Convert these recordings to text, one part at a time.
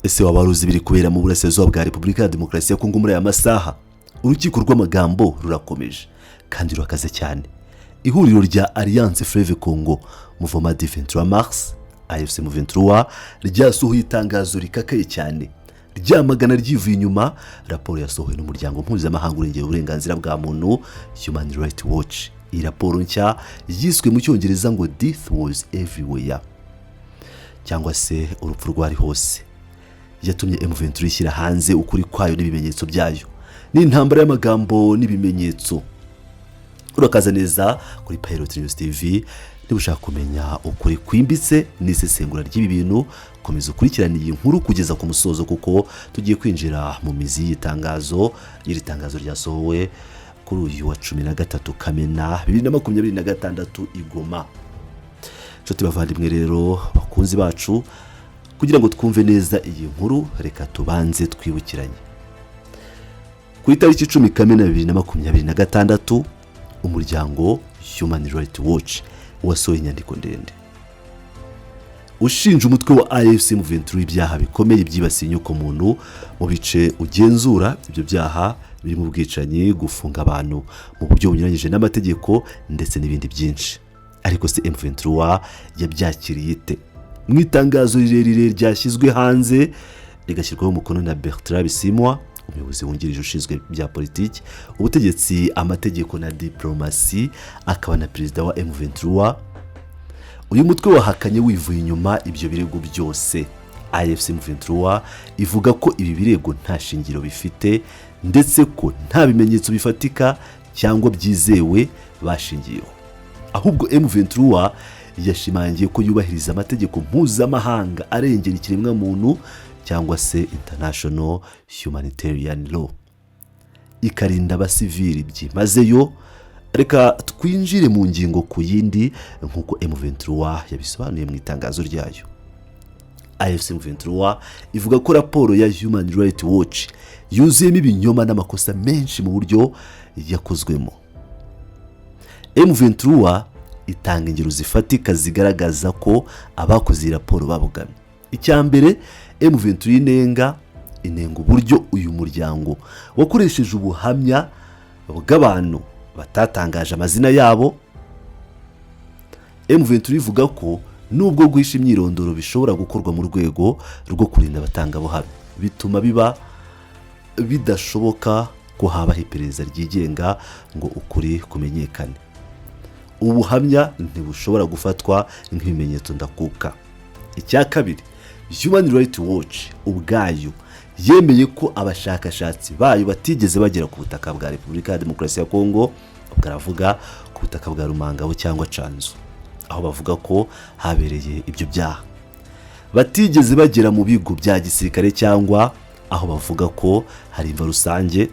ese waba uruzi biri kubera mu burasirazuba bwa Repubulika ya Demokarasi ya Kongo muri aya masaha? Urukiko rw'amagambo rurakomeje kandi rurakaze cyane. Ihuriro rya Alliance Fleuve Congo Mouvement du 23 Mars AFC M23 ryasohoye itangazo rikakaye cyane ryamagana ryivuye inyuma raporo yasohowe n'umuryango mpuzamahanga urengera uburenganzira bwa muntu Human Rights Watch. Iyi raporo nshya yiswe mu cyongereza ngo Death was everywhere, cyangwa se urupfu rwari hose, yatumye M23 ishyira hanze ukuri kwayo n'ibimenyetso byayo. Ni intambara y'amagambo n'ibimenyetso. Urakaza neza kuri Pilot News TV. Niba ushaka kumenya ukuri kwimbitse n'isesengura ry'ibi bintu, komeza ukurikirane iyi nkuru kugeza ku musozo, kuko tugiye kwinjira mu mizi y'itangazo. Iri tangazo ryasohowe kuri uyu wa 13 Kamena 2026 Igoma. Nshuti bavandimwe rero bakunzi bacu, kugira ngo twumve neza iyi nkuru, reka tubanze twibukiranye. Ku itariki 10 Kamena 2026 umuryango Human Rights Watch wasohoye inyandiko ndende ushinja umutwe wa AFC M23 ibyaha bikomeye byibasiye inyoko muntu mu bice ugenzura. Ibyo byaha biri mu bwicanyi, gufunga abantu mu buryo bunyuranyije n'amategeko ndetse n'ibindi byinshi. Ariko se M23 yabyakiriye ite? Mu itangazo rirerire ryashyizwe hanze rigashyirwaho umukono na Bertrand Bisimwa, umuyobozi wungirije ushinzwe bya politiki, ubutegetsi, amategeko na diplomasi, akaba na perezida wa M23, uyu mutwe wahakanye wivuye inyuma ibyo birego byose. AFC M23 ivuga ko ibi birego nta shingiro bifite ndetse ko nta bimenyetso bifatika cyangwa byizewe bashingiyeho. Ahubwo M23 yashimangiye ko yubahiriza amategeko mpuzamahanga arengera ikiremwa muntu cyangwa se international humanitarian law, ikarinda abasivili byimazeyo. Reka twinjire mu ngingo ku yindi nkuko M23 yabisobanuye mu itangazo ryayo. AFC M23 ivuga ko raporo ya Human Rights Watch yuzuyemo ibinyoma n'amakosa menshi mu buryo yakozwemo. M23 itanga ingero zifatika zigaragaza ko abakoze iyi raporo babugamye. Icyambere, M23 inenga uburyo uyu muryango wakoresheje ubuhamya bw'abantu batatangaje amazina yabo. M23 ivuga ko nubwo guhisha imyirondoro bishobora gukorwa mu rwego rwo kurinda abatangabuhamya, bituma biba bidashoboka ko habaho iperereza ryigenga ngo ukuri kumenyekane. Ubuhamya ntibushobora gufatwa nk'ibimenyetso ndakuka. Icya kabiri, Human Rights Watch ubwayo yemeye ko abashakashatsi bayo batigeze bagera ku butaka bwa Repubulika ya Demokarasi ya Kongo, baravuga ku butaka bwa Rumangabo cyangwa Canzu, aho bavuga ko habereye ibyo byaha. Batigeze bagera mu bigo bya gisirikare cyangwa aho bavuga ko hari imva rusange.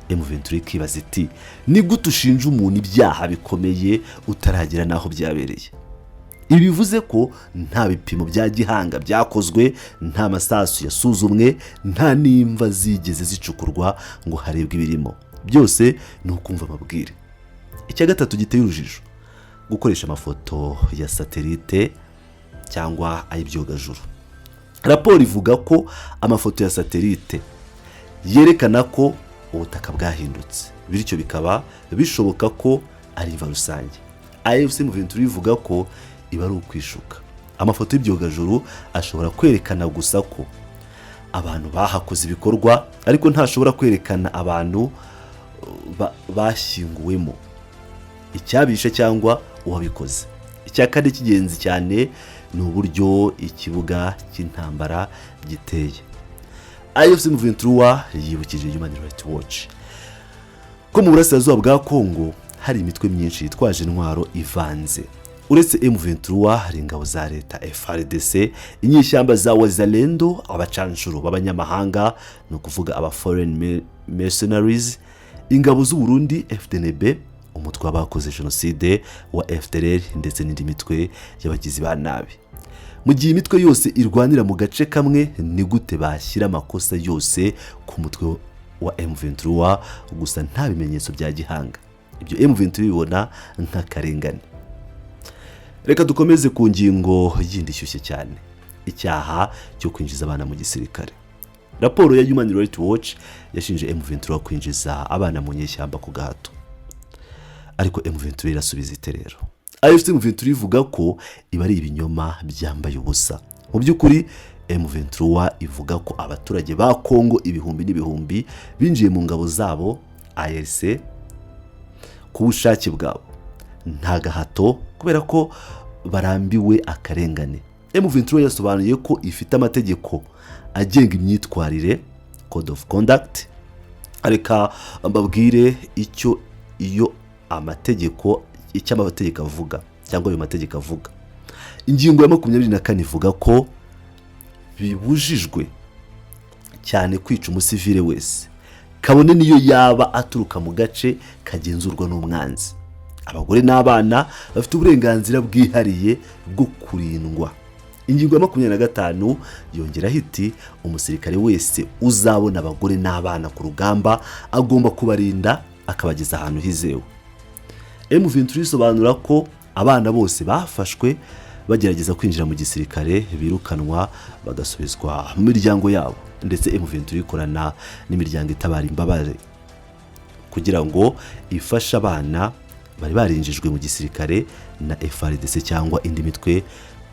M23 kibaza iti, ni gute ushinja umuntu ibyaha bikomeye utaragera naho byabereye? Ibi bivuze ko nta bipimo bya gihanga byakozwe, nta masasu yasuzumwe, nta n'imva zigeze zicukurwa ngo harebwe ibirimo. Byose ni ukumva amabwire. Icya gatatu giteye urujijo, gukoresha amafoto ya satelite cyangwa ay'ibyogajuru. Raporo ivuga ko amafoto ya satelite yerekana ko ubutaka bwahindutse, bityo bikaba bishoboka ko ari imva rusange. AFC M23 ivuga ko iba ari ukwishuka. Amafoto y'ibyogajuru ashobora kwerekana gusa ko abantu bahakoze ibikorwa, ariko ntashobora kwerekana abantu bashyinguwemo, icyabishe cyangwa uwabikoze. Icya kane cy'ingenzi cyane ni uburyo ikibuga cy'intambara giteye. AFC M23 yibukije Human Rights Watch ko mu burasirazuba bwa Kongo hari imitwe myinshi yitwaje intwaro ivanze. Uretse M23 hari ingabo za leta FARDC, inyishyamba za Wazalendo, abacanshuro b'abanyamahanga, no kuvuga aba foreign mercenaries, ingabo z'u Burundi FDNB, umutwe w'abakoze jenoside wa FDLR ndetse n'indi mitwe y'abagizi ba nabi. Mu gihe imitwe yose irwanira mu gace kamwe, ni gute bashyira amakosa yose ku mutwe wa M23 gusa nta bimenyetso bya gihanga? Ibyo M23 bibona nk'akarengane. Reka dukomeze ku ngingo yindi shyushye cyane. icyaha cyo kwinjiza abana mu gisirikare. Raporo ya Human Rights Watch yashinje M23 kwinjiza abana mu nyeshyamba ku gahato, ariko M23 irasubiza iterero. AFC M23 ivuga ko iba ari ibinyoma byambaye ubusa. Mu by'ukuri M23 ivuga ko abaturage ba Kongo ibihumbi n'ibihumbi binjiye mu ngabo zabo ARC ku bushake bwabo, nta gahato, kubera ko barambiwe akarengane. M23 yasobanuye ko ifite amategeko agenga imyitwarire, code of conduct. Areka mbabwire icyo amategeko avuga, cyangwa ayo mategeko avuga. Ingingo ya 24 ivuga ko bibujijwe cyane kwica umusivile wese, kabone niyo yaba aturuka mu gace kagenzurwa n'umwanzi. Abagore n'abana bafite uburenganzira bwihariye bwo kurindwa. Ingingo ya 25 yongeraho iti umusirikare wese uzabona abagore n'abana ku rugamba agomba kubarinda akabageza ahantu hizewe. M23 isobanura ko abana bose bafashwe bagerageza kwinjira mu gisirikare birukanwa bagasubizwa mu miryango yabo, ndetse M23 ikorana n'imiryango itabara imbabare kugira ngo ifashe abana bari barinjijwe mu gisirikare na FARDC cyangwa indi mitwe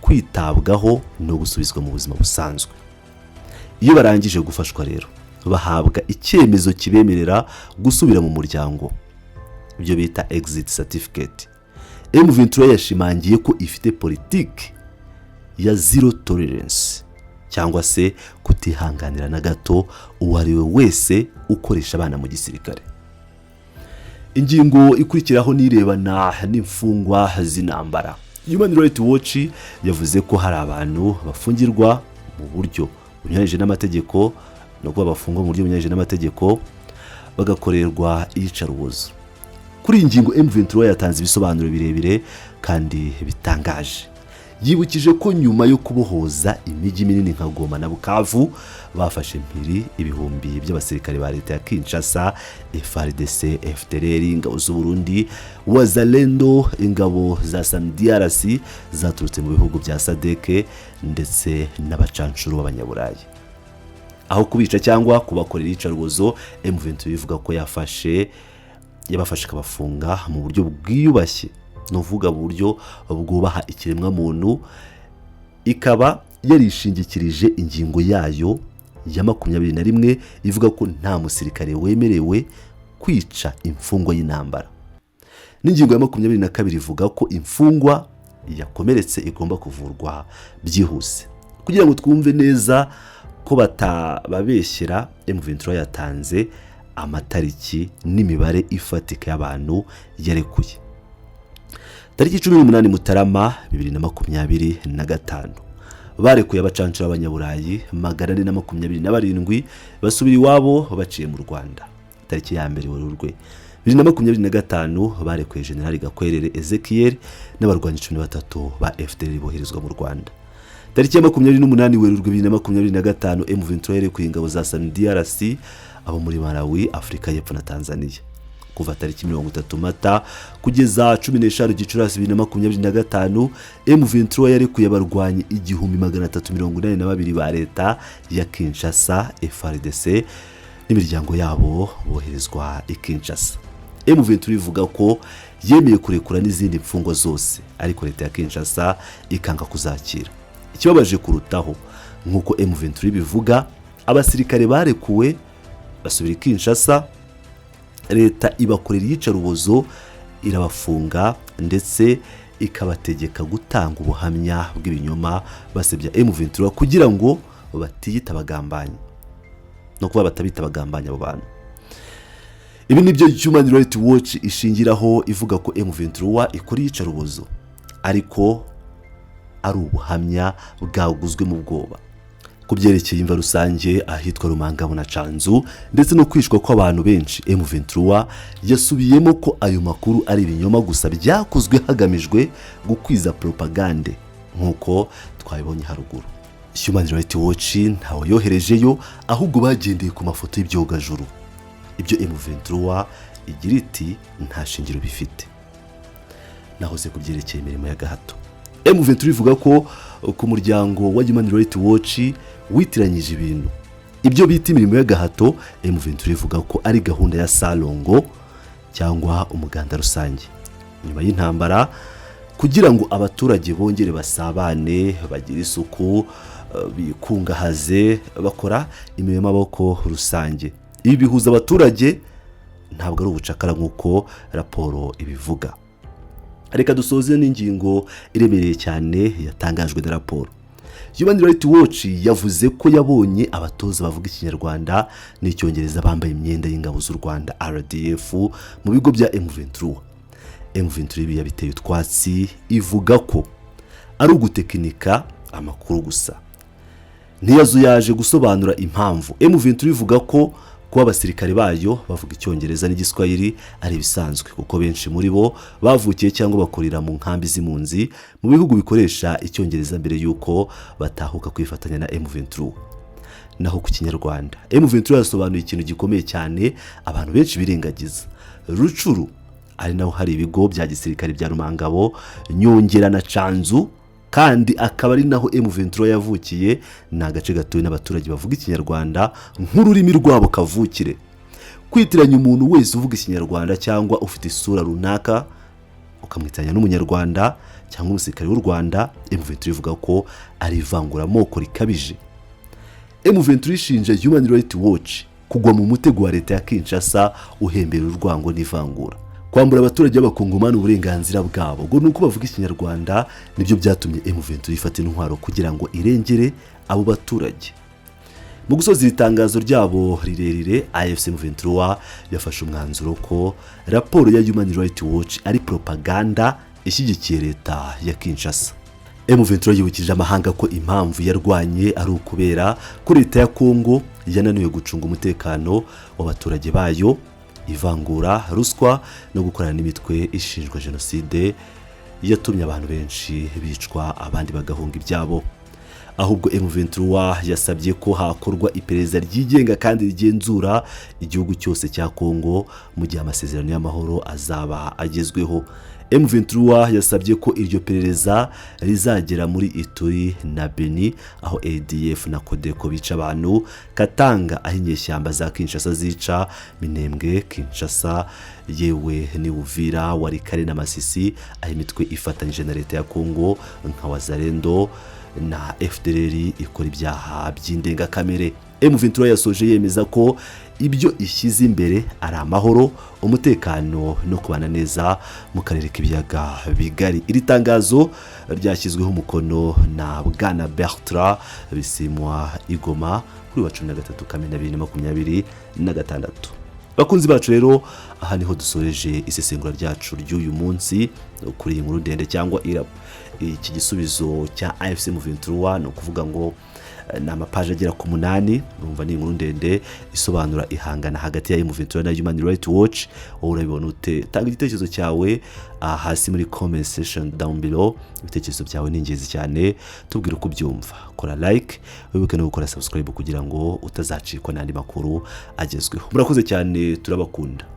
kwitabwaho no gusubizwa mu buzima busanzwe. Iyo barangije gufashwa rero bahabwa icyemezo kibemerera gusubira mu muryango, ibyo bita exit certificate. M23 yashimangiye ko ifite politiki ya zero tolerance, cyangwa se kutihanganira na gato uwo ari we wese ukoresha abana mu gisirikare. Ingingo ikurikiraho nirebana n'imfungwa z'intambara. Human Rights Watch yavuze ko hari abantu bafungirwa mu buryo bunyuranyije n'amategeko, no kuba bafungwa mu buryo bunyuranyije n'amategeko bagakorerwa iyicarubozo. Kuri iyi ngingo M23 yatanze ibisobanuro birebire kandi bitangaje. Yibukije ko nyuma yo kubohoza imijyi minini nka Goma na Bukavu bafashe mpiri ibihumbi by'abasirikare ba leta ya Kinshasa, FARDC, FDLR, ingabo z'u Burundi, Wazalendo, ingabo za DRC zaturutse mu bihugu bya SADC ndetse n'abacancuru b'abanyaburayi. Aho kubica cyangwa kubakorera iyicarubozo, M23 ivuga ko yabafashe kabafunga mu buryo bwiyubashye, nuvuga buryo bwubaha ikiremwa muntu. Ikaba yarishingikirije ingingo yayo ya 21 ivuga ko nta musirikare wemerewe kwica imfungwa y'intambara. N'ingingo ya 22 ivuga ko imfungwa yakomeretse igomba kuvurwa byihuse. Kugira ngo twumve neza ko batababeshyera, M23 yatanze amatariki n'imibare ifatika y'abantu yarekuye. Tariki 18 Mutarama 2025 barekuye abacancura b'abanyaburayi 427 basubira iwabo baciye mu Rwanda. Tariki ya 1 Werurwe 2025 barekuye General Gakwerere Ezekiel n'abarwanyi 13 ba FDL boherezwa mu Rwanda. Tariki ya 28 Werurwe 2025 M23 yarekuye ingabo za DRC abo muri Malawi, Afrika y'Epfo na Tanzania. Kuva tariki 30 Mata kugeza 15 Gicurasi 2025 M23 yarekuye abarwanyi 1382 ba leta ya Kinshasa, FARDC n'imiryango yabo boherezwa i Kinshasa. M23 ivuga ko yemeye kurekura n'izindi mfungwa zose, ariko leta ya Kinshasa ikanga kuzakira. Ikibabaje kurutaho, nkuko M23 bivuga, abasirikare barekuwe basubira Kinshasa, leta ibakorera iyicarubozo, irabafunga ndetse ikabategeka gutanga ubuhamya bw'ibinyoma basebya M23 kugira ngo batiyita abagambanyi, no kuba batabita abagambanyi abo bantu. Ibi nibyo Human Rights Watch ishingiraho ivuga ko M23 ikora iyicarubozo, ariko ari ubuhamya bwaguzwe mu bwoba. Kubyerekeye imva rusange ahitwa Rumangabo na Canzu ndetse no kwishwa kw'abantu benshi, M23 yasubiyemo ko ayo makuru ari ibinyoma gusa byakozwe hagamijwe gukwiza propagande, nkuko twabibonye haruguru. Human Rights Watch ntawe yoherejeyo, ahubwo bagendeye ku mafoto y'ibyogajuru. Ibyo M23 igira iti nta shingiro bifite. Naho se kubyerekeye imirimo ya gahato, M23 ivuga ko ku muryango wa Human Rights Watch witiranyije ibintu ibyo bita imirimo y'agahato. M23 ivuga ko ari gahunda ya salongo cyangwa umuganda rusange nyuma y'intambara kugira ngo abaturage bongere basabane, bagire isuku, bikungahaze, bakora imirimo y'amaboko rusange. Ibi bihuza abaturage, ntabwo ari ubucakara nk'uko raporo ibivuga. Reka dusoze n'ingingo iremereye cyane yatangajwe na raporo. Human Rights Watch yavuze ko yabonye abatoza bavuga ikinyarwanda n'icyongereza bambaye imyenda y'ingabo z'u Rwanda RDF mu bigo bya M23. M23 yabiteye utwatsi, ivuga ko ari ugutekinika amakuru gusa. Ntiyazuyaje gusobanura impamvu. M23 ivuga ko kuba abasirikare bayo bavuga icyongereza n'igiswahili ari bisanzwe kuko benshi muri bo bavukiye cyangwa bakorera mu nkambi z'impunzi mu bihugu bikoresha icyongereza mbere yuko batahuka kwifatanya na M23. Naho ku kinyarwanda, M23 yasobanuye ikintu gikomeye cyane abantu benshi birengagiza. Rucuru ari naho hari ibigo bya gisirikare bya Rumangabo, Nyongera na Canzu, kandi akaba ari naho M23 yavukiye. Ni agace gatuwe n'abaturage bavuga ikinyarwanda nk'ururimi rwabo kavukire. Kwitiranya umuntu wese uvuga ikinyarwanda cyangwa ufite isura runaka ukamwitanya n'umunyarwanda cyangwa umusirikare w'u Rwanda, M23 ivuga ko ari ivanguramoko rikabije. M23 ishinja Human Rights Watch kugwa mu mutego wa leta ya Kinshasa uhembera urwango n'ivangura, kwambura abaturage b'abakongomani uburenganzira bwabo ngo nuko bavuga ikinyarwanda. Nibyo byatumye M23 ifata intwaro kugira ngo irengere abo baturage. Mu gusoza itangazo ryabo rirerire, AFC M23 yafashe umwanzuro ko raporo ya Human Rights Watch ari propaganda ishyigikiye leta ya Kinshasa. M23 yibukije amahanga ko impamvu yarwanye ari ukubera ko leta ya Kongo yananiwe gucunga umutekano w'abaturage bayo, ivangura, ruswa no gukorana n'imitwe ishinjwa jenoside yatumye abantu benshi bicwa abandi bagahunga ibyabo. Ahubwo M23 yasabye ko hakorwa iperereza ryigenga kandi rigenzura igihugu cyose cya Kongo mu gihe amasezerano y'amahoro azaba agezweho. M23 yasabye ko iryo perereza rizagera muri Ituri na Beni aho ADF na Kodeko bica abantu, Katanga aho inyeshyamba za Kinshasa zica, Minembwe, Kinshasa, yewe ni Uvira, Warikare na Masisi aho imitwe ifatanyije na leta ya Kongo nka Wazalendo na FDLR ikora ibyaha by'indengakamere. M23 yasoje yemeza ko ibyo ishyize imbere ari amahoro, umutekano no kubana neza mu karere k'ibiyaga bigari. Iri tangazo ryashyizweho umukono na Bwana Bertrand Bisimwa Igoma kuri wa 13 Kamena 2026. Bakunzi bacu rero, aha niho dusoreje isesengura ryacu ry'uyu munsi kuri iyi nkuru ndende cyangwa iki gisubizo cya AFC M23. No kuvuga ngo ni amapaje agera ku 8. Urumva ni inkuru ndende isobanura ihangana hagati ya M23 na Human Rights Watch. Wowe urabibona ute? Tanga igitekerezo cyawe hasi muri comment section down below. Ibitekerezo byawe ni ingenzi cyane, tubwire uko byumva. Kora like, wibuke no gukora subscribe kugira ngo utazacikwa n'andi makuru agezweho. Murakoze cyane, turabakunda.